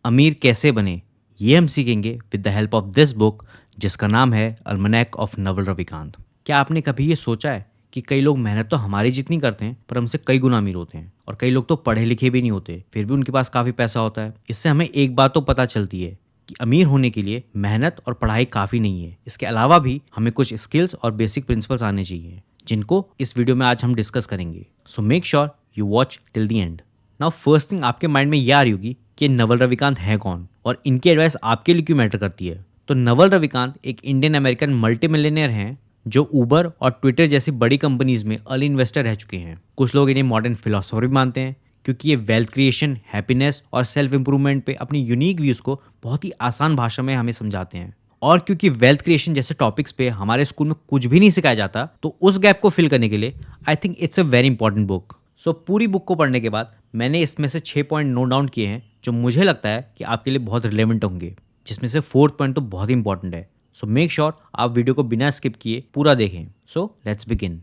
अमीर कैसे बने, ये हम सीखेंगे with the help of this book जिसका नाम है अल्मनैक ऑफ नवल रविकांत। क्या आपने कभी ये सोचा है कि कई लोग मेहनत तो हमारी जितनी करते हैं पर हमसे कई गुना अमीर होते हैं, और कई लोग तो पढ़े लिखे भी नहीं होते फिर भी उनके पास काफ़ी पैसा होता है। इससे हमें एक बात तो पता चलती है कि अमीर होने के लिए मेहनत और पढ़ाई काफ़ी नहीं है, इसके अलावा भी हमें कुछ स्किल्स और बेसिक प्रिंसिपल्स आने चाहिए जिनको इस वीडियो में आज हम डिस्कस करेंगे। सो make sure you watch till the end. Now first thing आपके माइंड में ये आ रही होगी कि नवल रविकांत है कौन और इनकी एडवाइस आपके लिए क्यों मैटर करती है। तो नवल रविकांत एक इंडियन अमेरिकन मल्टी मिलियनियर हैं जो उबर और ट्विटर जैसी बड़ी कंपनीज में अर्ली इन्वेस्टर रह चुके हैं। कुछ लोग इन्हें मॉडर्न फिलोसोफर भी मानते हैं क्योंकि ये वेल्थ क्रिएशन, हैप्पीनेस और सेल्फ इंप्रूवमेंट पे अपनी यूनिक व्यूज को बहुत ही आसान भाषा में हमें समझाते हैं। और क्योंकि वेल्थ क्रिएशन जैसे टॉपिक्स पे हमारे स्कूल में कुछ भी नहीं सिखाया जाता, तो उस गैप को फिल करने के लिए I think it's a very important book. So पूरी बुक को पढ़ने के बाद मैंने इसमें से 6 पॉइंट नोट डाउन किए हैं जो मुझे लगता है कि आपके लिए बहुत रिलेवेंट होंगे, जिसमें से 4th पॉइंट तो बहुत ही इंपॉर्टेंट है। सो मेक श्योर आप वीडियो को बिना स्किप किए पूरा देखें। So let's begin.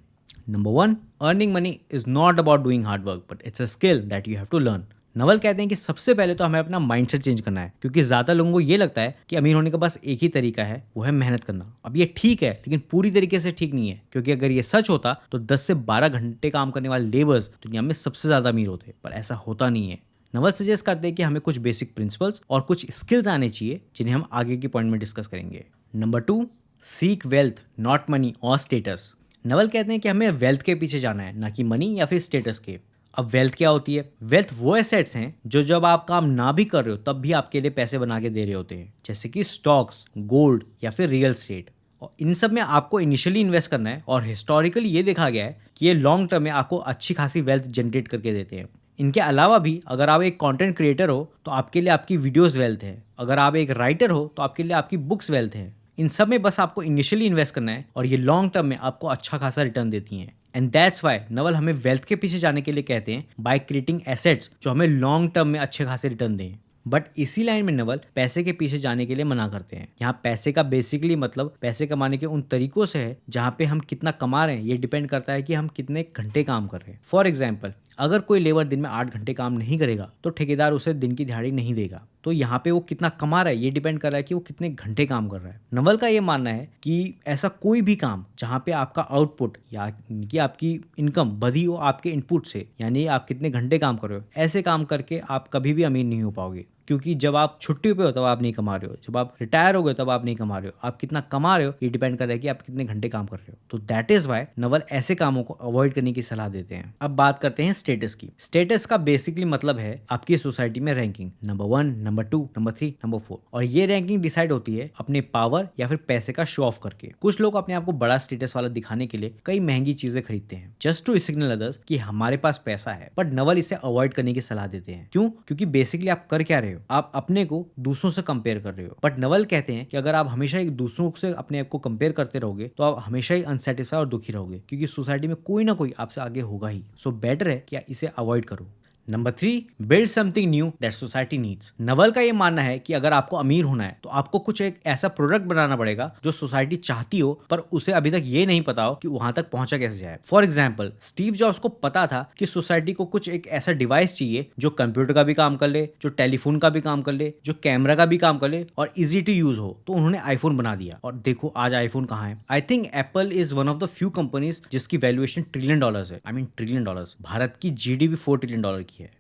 Number 1, earning money is not about doing hard work but it's a skill that you have to learn. Naval कहते हैं कि सबसे पहले तो हमें अपना माइंडसेट चेंज करना है, क्योंकि ज़्यादा लोगों को ये लगता है कि अमीर होने का बस एक ही तरीका है, वो है मेहनत करना। अब ये ठीक है, लेकिन पूरी तरीके से ठीक नहीं है, क्योंकि अगर ये सच होता तो 10 से 12 घंटे काम करने वाले लेबर्स दुनिया में सबसे ज़्यादा अमीर होते, पर ऐसा होता नहीं है। नवल सजेस्ट करते हैं कि हमें कुछ बेसिक प्रिंसिपल्स और कुछ स्किल्स आने चाहिए जिन्हें हम आगे के पॉइंट में डिस्कस करेंगे। Number 2, seek wealth not money और स्टेटस। नवल कहते हैं कि हमें वेल्थ के पीछे जाना है, ना कि मनी या फिर स्टेटस के। अब वेल्थ क्या होती है? वेल्थ वो एसेट्स हैं जो जब आप काम ना भी कर रहे हो तब भी आपके लिए पैसे बना के दे रहे होते हैं, जैसे कि स्टॉक्स, गोल्ड या फिर रियल स्टेट। और इन सब में आपको इनिशियली इन्वेस्ट करना है, और हिस्टोरिकली ये देखा गया है कि ये लॉन्ग टर्म में आपको अच्छी खासी वेल्थ जनरेट करके देते हैं। इनके अलावा भी अगर आप एक कंटेंट क्रिएटर हो तो आपके लिए आपकी वीडियोस वेल्थ है, अगर आप एक राइटर हो तो आपके लिए आपकी बुक्स वेल्थ है। इन सब में बस आपको इनिशियली इन्वेस्ट करना है और ये लॉन्ग टर्म में आपको अच्छा खासा रिटर्न देती हैं। एंड दैट्स वाई नवल हमें वेल्थ के पीछे जाने के लिए कहते हैं बाय क्रिएटिंग एसेट्स जो हमें लॉन्ग टर्म में अच्छे खासे रिटर्न दें। बट इसी लाइन में नवल पैसे के पीछे जाने के लिए मना करते हैं। यहाँ पैसे का बेसिकली मतलब पैसे कमाने के उन तरीकों से है जहाँ पे हम कितना कमा रहे हैं ये डिपेंड करता है कि हम कितने घंटे काम कर रहे हैं। फॉर एग्जाम्पल, अगर कोई लेबर दिन में 8 घंटे काम नहीं करेगा तो ठेकेदार उसे दिन की दिहाड़ी नहीं देगा। तो यहाँ पे वो कितना कमा रहा है ये डिपेंड कर रहा है कि वो कितने घंटे काम कर रहा है। नवल का ये मानना है कि ऐसा कोई भी काम जहाँ पे आपका आउटपुट यानी आपकी इनकम बढ़ी हो आपके इनपुट से, यानी आप कितने घंटे काम कर रहे हो, ऐसे काम करके आप कभी भी अमीर नहीं हो पाओगे। क्योंकि जब आप छुट्टी पे हो तब आप नहीं कमा रहे हो, जब आप रिटायर हो गए तब आप नहीं कमा रहे हो। आप कितना कमा रहे हो ये डिपेंड कर रहा है कि आप कितने घंटे काम कर रहे हो। तो दैट इज वाई नवल ऐसे कामों को अवॉइड करने की सलाह देते हैं। अब बात करते हैं स्टेटस की। स्टेटस का बेसिकली मतलब है आपकी सोसाइटी में ranking, number 1, number 2, number 3, number 4। और ये रैंकिंग डिसाइड होती है अपने पावर या फिर पैसे का शो ऑफ करके। कुछ लोग अपने आप को बड़ा स्टेटस वाला दिखाने के लिए कई महंगी चीजें खरीदते हैं जस्ट टू सिग्नल अदर्स कि हमारे पास पैसा है। बट नवल इसे अवॉइड करने की सलाह देते हैं। क्यों? क्योंकि बेसिकली आप कर क्या रहे हो, आप अपने को दूसरों से कंपेयर कर रहे हो। बट नवल कहते हैं कि अगर आप हमेशा एक दूसरों से अपने आप को कंपेयर करते रहोगे तो आप हमेशा ही अनसेटिस्फाई और दुखी रहोगे, क्योंकि सोसाइटी में कोई ना कोई आपसे आगे होगा ही। सो बेटर है कि इसे अवॉइड करो। Number 3, build something knew that society needs. Naval का ये मानना है कि अगर आपको अमीर होना है तो आपको कुछ एक ऐसा प्रोडक्ट बनाना पड़ेगा जो सोसाइटी चाहती हो पर उसे अभी तक ये नहीं पता हो कि वहां तक पहुंचा कैसे जाए। फॉर एग्जाम्पल, स्टीव जॉब्स को पता था कि सोसाइटी को कुछ एक ऐसा डिवाइस चाहिए जो कंप्यूटर का भी काम कर ले, जो टेलीफोन का भी काम कर ले, जो कैमरा का भी काम कर ले और इजी टू यूज हो। तो उन्होंने आईफोन बना दिया, और देखो आज आईफोन कहाँ है। I think Apple is one of the few companies जिसकी वैल्यूएशन ट्रिलियन डॉलर्स है। I mean trillion dollars. Bharat की जीडीपी 4 ट्रिलियन डॉलर की है।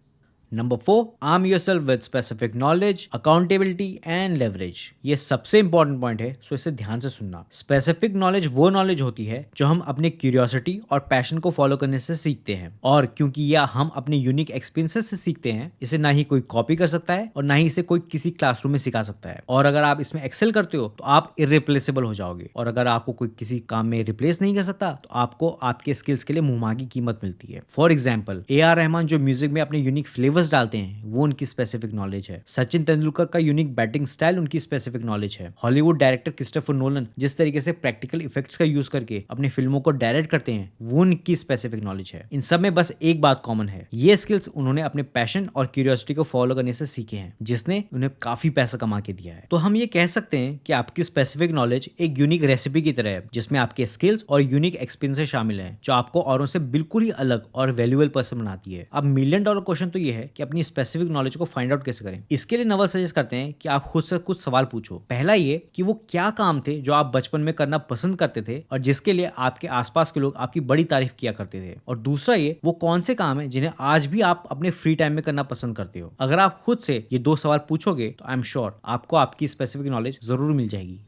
Number 4, arm yourself with specific knowledge, accountability and leverage. ये सबसे इंपॉर्टेंट पॉइंट है, सो इसे ध्यान से सुनना। स्पेसिफिक नॉलेज वो नॉलेज होती है जो हम अपने क्यूरियोसिटी और पैशन को फॉलो करने से सीखते हैं, और क्योंकि यह हम अपने यूनिक एक्सपीरियंसेस से सीखते हैं, इसे ना ही कोई कॉपी कर सकता है और ना ही इसे कोई किसी क्लासरूम में सिखा सकता है। और अगर आप इसमें एक्सेल करते हो तो आप इररिप्लेसेबल हो जाओगे, और अगर आपको कोई किसी काम में रिप्लेस नहीं कर सकता तो आपको आपके स्किल्स के लिए मुंहमांगी कीमत मिलती है। फॉर एग्जाम्पल, AR रहमान जो म्यूजिक में अपने यूनिक फ्लेवर्स डालते हैं वो उनकी स्पेसिफिक नॉलेज है। सचिन तेंदुलकर का यूनिक बैटिंग स्टाइल उनकी स्पेसिफिक नॉलेज है। हॉलीवुड डायरेक्टर क्रिस्टोफर नोलन जिस तरीके से प्रैक्टिकल इफेक्ट्स का यूज करके अपनी फिल्मों को डायरेक्ट करते हैं वो उनकी स्पेसिफिक नॉलेज है। इन सब में बस एक बात कॉमन है, ये स्किल्स उन्होंने अपने पैशन और क्यूरियोसिटी को फॉलो करने से सीखे हैं, जिसने उन्हें काफी पैसा कमा के दिया है। तो हम ये कह सकते हैं कि आपकी स्पेसिफिक नॉलेज एक यूनिक रेसिपी की तरह है, जिसमें आपके स्किल्स और यूनिक एक्सपीरियंसेस शामिल हैं जो आपको औरों से बिल्कुल ही अलग और वैल्यूएबल पर्सन बनाती है। अब $1 मिलियन क्वेश्चन तो ये है कि अपनी स्पेसिफिक नॉलेज को फाइंड आउट कैसे करें। इसके लिए नवल सजेस्ट करते हैं कि आप खुद से कुछ सवाल पूछो। पहला ये कि वो क्या काम थे जो आप बचपन में करना पसंद करते थे और जिसके लिए आपके आसपास के लोग आपकी बड़ी तारीफ किया करते थे, और दूसरा ये वो कौन से काम है जिन्हें आज भी आप अपने फ्री टाइम में करना पसंद करते हो। अगर आप खुद से ये 2 सवाल पूछोगे तो आई एम श्योर आपको आपकी स्पेसिफिक नॉलेज जरूर मिल जाएगी।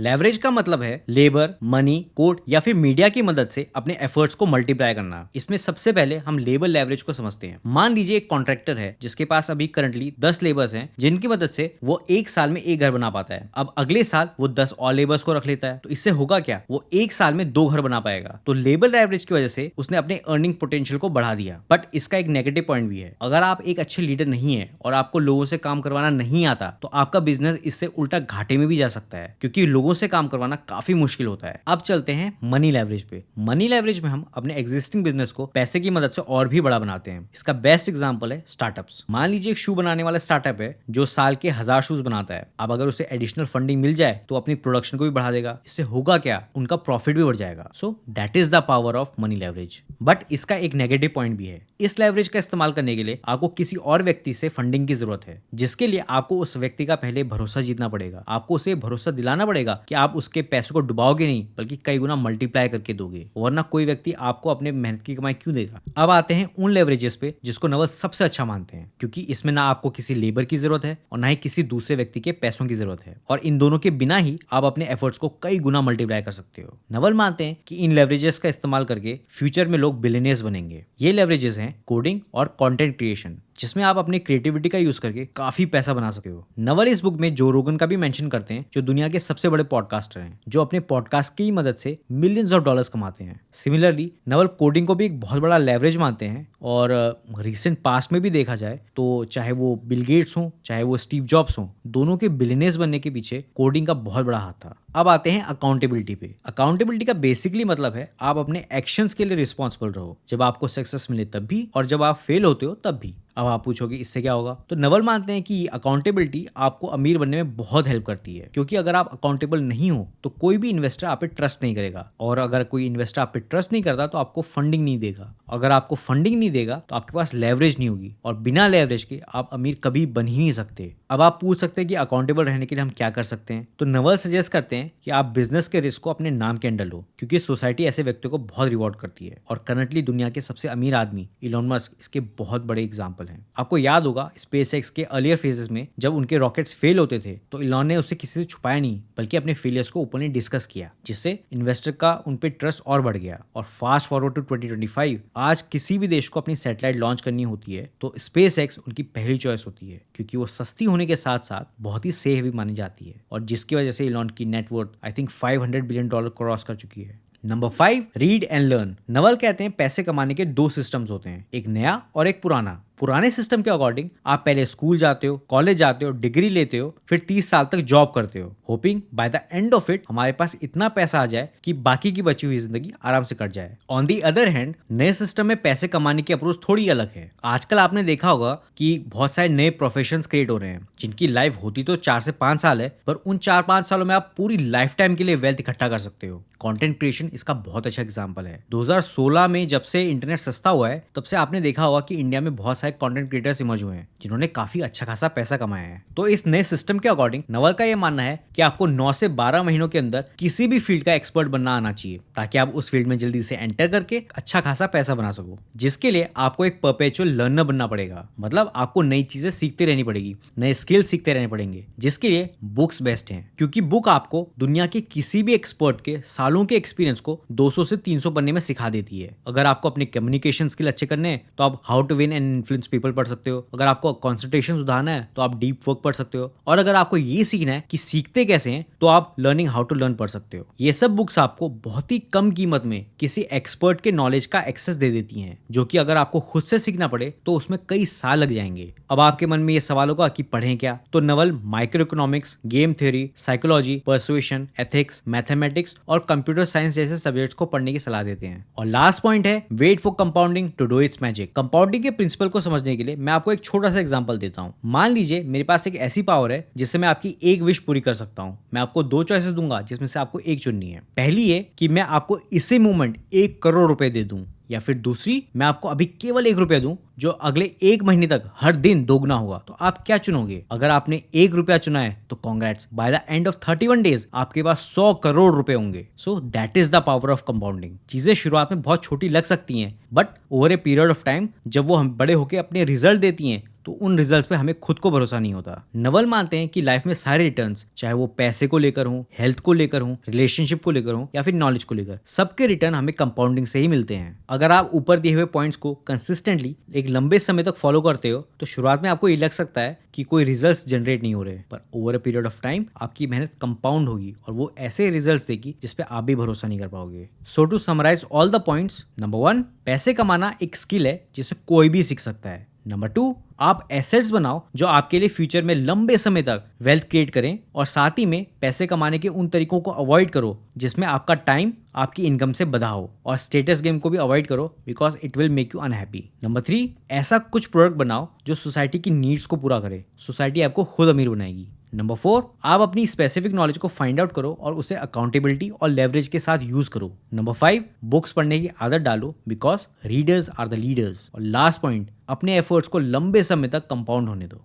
लेवरेज का मतलब है लेबर, मनी, कोड या फिर मीडिया की मदद से अपने एफर्ट्स को मल्टीप्लाई करना। इसमें सबसे पहले हम लेबर लेवरेज को समझते हैं। मान लीजिए एक कॉन्ट्रैक्टर है जिसके पास अभी करंटली 10 लेबर्स हैं जिनकी मदद से वो एक साल में एक घर बना पाता है। अब अगले साल वो 10 और लेबर्स को रख लेता है, तो इससे होगा क्या, वो एक साल में 2 घर बना पाएगा। तो लेबर लेवरेज की वजह से उसने अपने अर्निंग पोटेंशियल को बढ़ा दिया। बट इसका एक नेगेटिव पॉइंट भी है। अगर आप एक अच्छे लीडर नहीं है और आपको लोगों से काम करवाना नहीं आता तो आपका बिजनेस इससे उल्टा घाटे में भी जा सकता है, क्योंकि लोगों से काम करवाना काफी मुश्किल होता है। अब चलते हैं मनी लेवरेज पे। मनी लेवरेज में हम अपने एग्जिस्टिंग बिजनेस को पैसे की मदद से और भी बड़ा बनाते हैं। इसका बेस्ट एग्जांपल है स्टार्टअप्स। मान लीजिए एक शू बनाने वाला स्टार्टअप है जो साल के 1000 शूज बनाता है। अब अगर उसे एडिशनल फंडिंग मिल जाए तो अपनी प्रोडक्शन को भी बढ़ा देगा। इससे होगा क्या, उनका प्रॉफिट भी बढ़ जाएगा। So that is the power of money leverage. But इसका एक नेगेटिव पॉइंट भी है। इस लेवरेज का इस्तेमाल करने के लिए आपको किसी और व्यक्ति से फंडिंग की जरूरत है, जिसके लिए आपको उस व्यक्ति का पहले भरोसा जीतना पड़ेगा। आपको उसे भरोसा दिलाना पड़ेगा कि आप उसके पैसों को डुबाओगे नहीं बल्कि कई गुना मल्टीप्लाई करके दोगे, वरना कोई व्यक्ति आपको अपने मेहनत की कमाई क्यों देगा। अब आते हैं उन लेवरेजेस पे जिसको नवल सबसे अच्छा मानते हैं, क्योंकि इसमें ना आपको किसी लेबर की जरूरत है और ना ही किसी दूसरे व्यक्ति के पैसों की जरूरत है, और इन दोनों के बिना ही आप अपने एफर्ट्स को कई गुना मल्टीप्लाई कर सकते हो। नवल मानते हैं कि इन लेवरेजेस का इस्तेमाल करके फ्यूचर में लोग बिलियनियर्स बनेंगे। ये लेवरेजेस हैं कोडिंग और कंटेंट क्रिएशन, जिसमें आप अपनी क्रिएटिविटी का यूज करके काफी पैसा बना सकते हो। नवल इस बुक में जो रोगन का भी मेंशन करते हैं, जो दुनिया के सबसे बड़े पॉडकास्टर हैं, जो अपने पॉडकास्ट की मदद से मिलियंस ऑफ डॉलर्स कमाते हैं। सिमिलरली नवल कोडिंग को भी एक बहुत बड़ा लेवरेज मानते हैं, और रिसेंट पास्ट में भी देखा जाए तो चाहे वो बिल गेट्स हो चाहे वो स्टीव जॉब्स हो, दोनों के बिलियनियर्स बनने के पीछे कोडिंग का बहुत बड़ा हाथ था। अब आते हैं अकाउंटेबिलिटी पे। अकाउंटेबिलिटी का बेसिकली मतलब है आप अपने एक्शंस के लिए रिस्पॉन्सिबल रहो, जब आपको सक्सेस मिले तब भी और जब आप फेल होते हो तब भी। अब आप पूछोगे इससे क्या होगा, तो नवल मानते हैं कि अकाउंटेबिलिटी आपको अमीर बनने में बहुत हेल्प करती है, क्योंकि अगर आप अकाउंटेबल नहीं हो तो कोई भी इन्वेस्टर आप पे ट्रस्ट नहीं करेगा, और अगर कोई इन्वेस्टर आप पे ट्रस्ट नहीं करता तो आपको फंडिंग नहीं देगा। अगर आपको फंडिंग नहीं देगा तो आपके पास लेवरेज नहीं होगी, और बिना लेवरेज के आप अमीर कभी बन ही नहीं सकते। अब आप पूछ सकते हैं कि अकाउंटेबल रहने के लिए हम क्या कर सकते हैं, तो नवल सजेस्ट करते हैं कि आप बिजनेस के रिस्क को अपने नाम के अंडर लो, क्योंकि सोसाइटी ऐसे व्यक्तियों को बहुत रिवॉर्ड करती है, और करंटली दुनिया के सबसे अमीर आदमी इलॉन मस्क इसके बहुत बड़े एग्जाम्पल हैं। आपको याद होगा स्पेसएक्स के अर्लियर फेजेस में जब उनके रॉकेट्स फेल होते थे तो इलॉन ने उसे किसी से छुपाया नहीं, बल्कि अपने फेलियर्स को ओपनली डिस्कस किया, जिससे इन्वेस्टर का उन पे ट्रस्ट और बढ़ गया। और फास्ट फॉरवर्ड टू 2025, आज किसी भी देश को अपनी सैटेलाइट लॉन्च करनी होती है तो स्पेसएक्स उनकी पहली चॉइस होती है, क्योंकि वो सस्ती होने के साथ साथ बहुत ही सेफ भी मानी जाती है, और जिसकी वजह से इलॉन की net worth I think $500 billion cross कर चुकी है। Number 5, read and learn. Naval कहते हैं पैसे कमाने के 2 सिस्टम्स होते हैं, एक नया और एक पुराना। पुराने सिस्टम के अकॉर्डिंग आप पहले स्कूल जाते हो, कॉलेज जाते हो, डिग्री लेते हो, फिर 30 साल तक जॉब करते हो, hopping by the end of it हमारे पास इतना पैसा आ जाए कि बाकी की बची हुई जिंदगी आराम से कट जाए। ऑन दी अदर हैंड नए सिस्टम में पैसे कमाने की अप्रोच थोड़ी अलग है। आजकल आपने देखा होगा कि बहुत सारे नए प्रोफेशंस क्रिएट हो रहे हैं, जिनकी लाइफ होती तो 4 से 5 साल है, पर उन 4-5 सालों में आप पूरी लाइफ टाइम के लिए वेल्थ इकट्ठा कर सकते हो। कंटेंट क्रिएशन इसका बहुत अच्छा एग्जांपल है। 2016 में जब से इंटरनेट सस्ता हुआ है तब से आपने देखा होगा कि इंडिया में बहुत सारे कंटेंट क्रिएटर्स इमर्ज हुए हैं, जिन्होंने काफी अच्छा खासा पैसा कमाया है। तो इस नए सिस्टम के अकॉर्डिंग नवल का यह मानना है कि आपको 9 से 12 महीनों के अंदर किसी भी फील्ड का एक्सपर्ट बनना आना चाहिए, ताकि आप उस फील्ड में जल्दी से एंटर करके अच्छा खासा पैसा बना सको, जिसके लिए आपको एक परपेचुअल लर्नर बनना पड़ेगा। मतलब आपको नई चीजें सीखते रहनी पड़ेगी, नए स्किल सीखते रहने पड़ेंगे, जिसके लिए बुक्स बेस्ट हैं, क्योंकि बुक आपको दुनिया के किसी भी एक्सपर्ट के सालों के एक्सपीरियंस को 200 से 300 पन्ने में सिखा देती है। अगर आपको अपने कम्युनिकेशन स्किल अच्छे करने हैं तो आप how to win and influence people पढ़ सकते हो। अगर आपको कंसंट्रेशन सुधारना है तो आप डीप वर्क पढ़ सकते हो, और अगर आपको ये सीखना है कि सीखते कैसे हैं तो आप लर्निंग हाउ टू लर्न पढ़ सकते हो। ये सब बुक्स आपको बहुत ही कम कीमत में किसी एक्सपर्ट के नॉलेज का एक्सेस दे देती हैं, जो कि अगर आपको खुद से सीखना पड़े तो उसमें कई साल लग जाएंगे। अब आपके मन में ये सवाल होगा कि पढ़ें क्या, तो Naval microeconomics, game theory, psychology, persuasion, ethics, mathematics और कंप्यूटर साइंस जैसे सब्जेक्ट्स को पढ़ने की सलाह देते हैं। और लास्ट पॉइंट है wait for compounding to do its magic. Compounding के प्रिंसिपल को समझने के लिए मैं आपको एक छोटा सा एग्जांपल देता हूं। मान लीजिए मेरे पास एक ऐसी पावर है जिससे मैं आपकी एक विश पूरी कर सकता हूं। मैं आपको 2 चॉइसेस दूंगा जिसमें से आपको एक चुननी है। पहली है कि मैं आपको इसी मोमेंट 1 करोड़ रुपए दे दूं, या फिर दूसरी, मैं आपको अभी केवल 1 रुपया दूं जो अगले 1 महीने तक हर दिन दोगुना होगा, तो आप क्या चुनोगे? अगर आपने 1 रुपया चुना है तो congrats, by the end of 31 days आपके पास 100 करोड़ रुपए होंगे। So that is the power of compounding. चीजें शुरुआत में बहुत छोटी लग सकती हैं, but over a period of time जब वो हम बड़े होकर अपने रिजल्ट देती हैं तो उन रिजल्ट्स पे हमें खुद को भरोसा नहीं होता। नवल मानते हैं कि लाइफ में सारे रिटर्न्स, चाहे वो पैसे को लेकर हो, हेल्थ को लेकर हो, रिलेशनशिप को लेकर हो या फिर नॉलेज को लेकर, सबके रिटर्न हमें कंपाउंडिंग से ही मिलते हैं। अगर आप ऊपर दिए हुए पॉइंट्स को कंसिस्टेंटली एक लंबे समय तक फॉलो करते हो तो शुरुआत में आपको ये लग सकता है कि कोई रिजल्ट्स जनरेट नहीं हो रहे, पर over a period of time आपकी मेहनत कंपाउंड होगी और वो ऐसे रिजल्ट्स देगी जिस पे आप भी भरोसा नहीं कर पाओगे। So to summarise all the points, number 1, पैसे कमाना एक स्किल है जिसे कोई भी सीख सकता है। नंबर 2, आप एसेट्स बनाओ जो आपके लिए फ्यूचर में लंबे समय तक वेल्थ क्रिएट करें, और साथ ही में पैसे कमाने के उन तरीकों को अवॉइड करो जिसमें आपका टाइम आपकी इनकम से बधा हो, और स्टेटस गेम को भी अवॉइड करो because it will make you unhappy. Number 3, ऐसा कुछ प्रोडक्ट बनाओ जो सोसाइटी की नीड्स को पूरा करे, सोसाइटी आपको खुद अमीर बनाएगी। नंबर 4, आप अपनी स्पेसिफिक नॉलेज को फाइंड आउट करो और उसे अकाउंटेबिलिटी और लेवरेज के साथ यूज करो। नंबर 5, बुक्स पढ़ने की आदत डालो because readers are the leaders. और लास्ट पॉइंट, अपने एफर्ट्स को लंबे समय तक कंपाउंड होने दो।